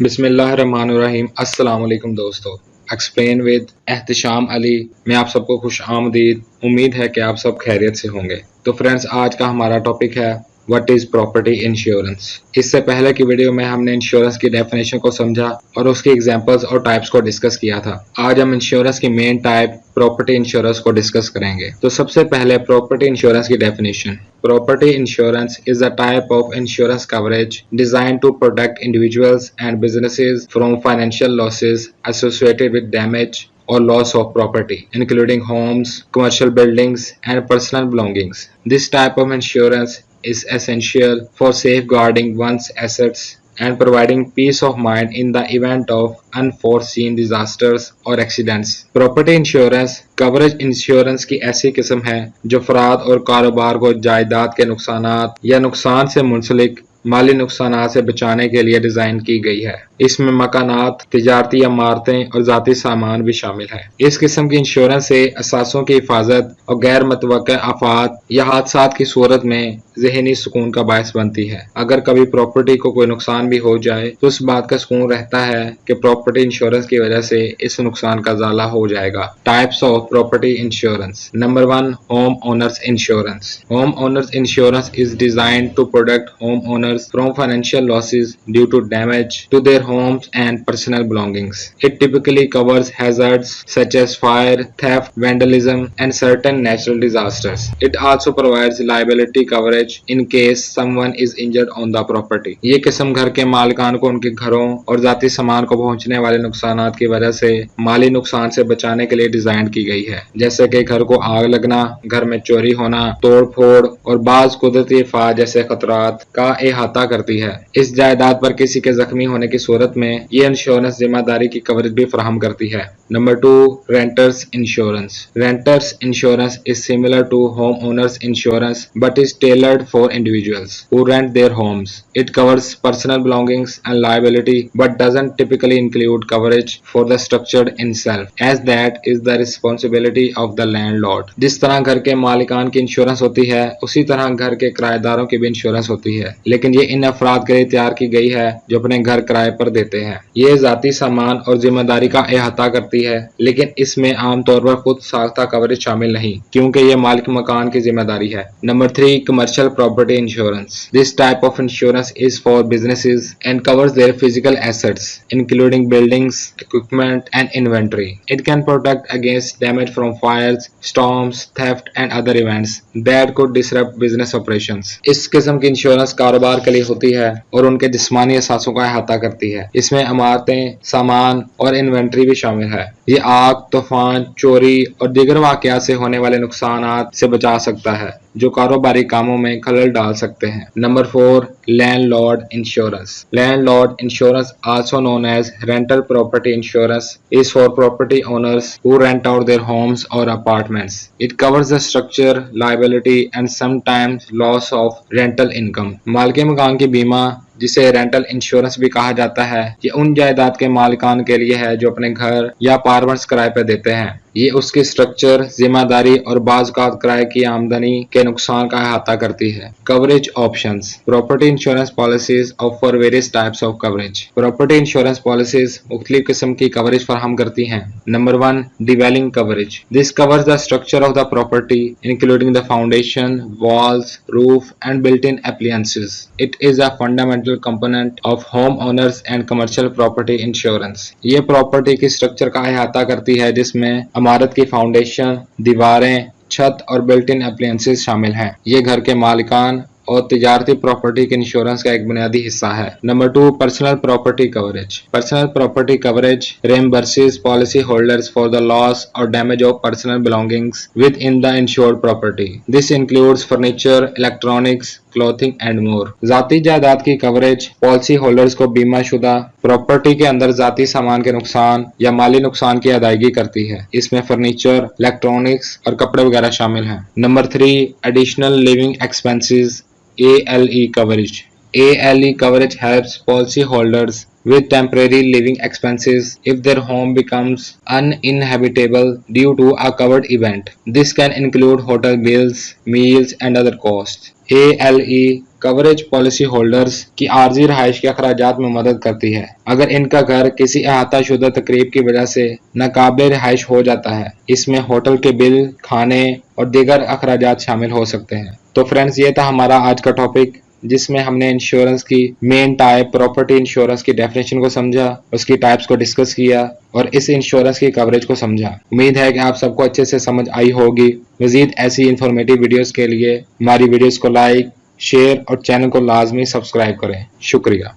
बिस्मिल्लाहिर्रहमानिर्रहीम। अस्सलाम वालेकुम दोस्तों। एक्सप्लेन विद एहतिशाम अली मैं आप सबको खुश आमदीद। उम्मीद है कि आप सब खैरियत से होंगे। तो फ्रेंड्स, आज का हमारा टॉपिक है व्हाट इज प्रॉपर्टी इंश्योरेंस। इससे पहले की वीडियो में हमने इंश्योरेंस की डेफिनेशन को समझा और उसकी एग्जांपल्स और टाइप्स को डिस्कस किया था। आज हम इंश्योरेंस की मेन टाइप प्रॉपर्टी इंश्योरेंस को डिस्कस करेंगे। तो सबसे पहले प्रॉपर्टी इंश्योरेंस की definition. Property insurance is a type of insurance coverage designed to protect individuals and businesses from financial losses associated with damage or loss of property, including homes, commercial buildings, and personal belongings. This type of insurance is essential for safeguarding one's assets and providing peace of mind in the event of unforeseen disasters or accidents. Property insurance coverage insurance की ऐसी किस्म है जो अफराद और कारोबार को जायदाद के नुकसानात या नुकसान से मुंसलिक माली नुकसानात से बचाने के लिए डिजाइन की गई है। इसमें मकानात, तिजारती इमारतें और जाती सामान भी शामिल है। इस किस्म की इंश्योरेंस से असासों की हिफाजत और गैर मुतवक्का आफात या हादसात की सूरत में ज़हनी सुकून का बायस बनती है। अगर कभी प्रॉपर्टी को कोई नुकसान भी हो जाए तो उस बात का सुकून रहता है कि प्रॉपर्टी इंश्योरेंस की वजह से इस नुकसान का ज़ाला हो जाएगा। Types of property insurance. Number 1, home owners insurance. Home owners insurance is designed to protect home owners from financial losses due to damage to their homes and personal belongings. It typically covers hazards such as fire, theft, vandalism, and certain natural disasters. It also provides liability coverage in case someone is injured on the property. ये किस्म घर के मालिकान को उनके घरों और जाती सामान को पहुंचने वाले नुकसानात की वजह से माली नुकसान से बचाने के लिए डिजाइन की गई है, जैसे कि घर को आग लगना, घर में चोरी होना, तोड़ फोड़ और बाज कुदरती आफात जैसे खतरात का अहाता करती है। इस जायदाद पर किसी के जख्मी होने की सूरत में ये इंश्योरेंस जिम्मेदारी की कवरेज भी फराहम करती है। Number 2, renters insurance. Renters insurance is similar to home owners insurance but is tailored for individuals who rent their homes. It covers personal belongings and liability but doesn't typically include coverage for the structure itself, as that is the responsibility of the landlord. जिस तरह घर के मालिकान की insurance होती है उसी तरह घर के किराएदारों की भी इंश्योरेंस होती है, लेकिन ये इन अफराद के लिए तैयार की गई है जो अपने घर किराए पर देते हैं। ये जाती सामान और जिम्मेदारी का अहाता करती है, लेकिन इसमें आमतौर पर खुद साख्ता कवरेज शामिल नहीं, क्योंकि ये मालिक मकान की जिम्मेदारी है। Number 3, commercial property insurance. This type of insurance is for businesses and covers their physical assets including buildings, equipment and inventory. It can protect against damage from fires, storms, theft and other events that could disrupt business operations. इस किस्म की insurance कारोबार के लिए होती है और उनके जिस्मानी असासों का अहाता करती है। इसमें इमारतें, सामान और इन्वेंट्री भी शामिल है। ये आग, तूफान, चोरी और दीगर वाकयात से होने वाले नुकसानात से बचा सकता है जो कारोबारी कामों में खलल डाल सकते हैं। Number 4, landlord insurance. Landlord insurance, also known as rental property insurance, is for property owners who rent out their homes or apartments. It covers the structure, liability and sometimes loss of rental income. मालिक मकान की बीमा, जिसे rental insurance भी कहा जाता है, ये उन जायदाद के मालिकान के लिए है जो अपने घर या अपार्टमेंट्स किराए पर देते हैं। ये उसकी स्ट्रक्चर, जिम्मेदारी और बाज़-औक़ात किराए की आमदनी के नुकसान का अहाता करती है। Coverage options. Property insurance policies offer various types of coverage. Property insurance policies मुख्तलिफ किस्म की कवरेज फराहम करती हैं। Number 1, dwelling coverage. This covers the structure of the property including the foundation, walls, roof and built in appliances. It is a fundamental component of home owners and commercial property insurance. ये property की structure का अहाता करती है जिसमें इमारत की foundation, दीवारें, छत और बिल्ट इन अप्लायंसेस शामिल हैं। ये घर के मालिकान और तिजारती प्रॉपर्टी के इंश्योरेंस का एक बुनियादी हिस्सा है। Number 2, personal property coverage. Personal property coverage reimburses policy holders for the loss or damage of personal belongings within the insured property. This includes furniture, electronics, clothing and more. जाती जायदाद की coverage policy holders को बीमा शुदा property के अंदर जाती सामान के नुकसान या माली नुकसान की अदायगी करती है। इसमें फर्नीचर, इलेक्ट्रॉनिक्स और कपड़े वगैरह शामिल हैं। Number 3, additional living expenses ALE coverage. ALE coverage helps policyholders with temporary living expenses if their home becomes uninhabitable due to a covered event. This can include hotel bills, meals and other costs. ALE coverage policy holders की आर्जी रहायश के अखराजात में मदद करती है। अगर इनका घर किसी अहाता शुदा तकरीब की वजह से नाकाबिले रिहाइश हो जाता है, इसमें होटल के बिल, खाने और दीगर अखराजात शामिल हो सकते हैं। तो फ्रेंड्स, ये था हमारा आज का टॉपिक, जिसमें हमने इंश्योरेंस की मेन टाइप, प्रॉपर्टी इंश्योरेंस की डेफिनेशन को समझा, उसकी टाइप्स को डिस्कस किया और इस इंश्योरेंस की कवरेज को समझा। उम्मीद है कि आप सबको अच्छे से समझ आई होगी। मजीद ऐसी इंफॉर्मेटिव वीडियोस के लिए हमारी वीडियोस को लाइक, शेयर और चैनल को लाजमी सब्सक्राइब करें। शुक्रिया।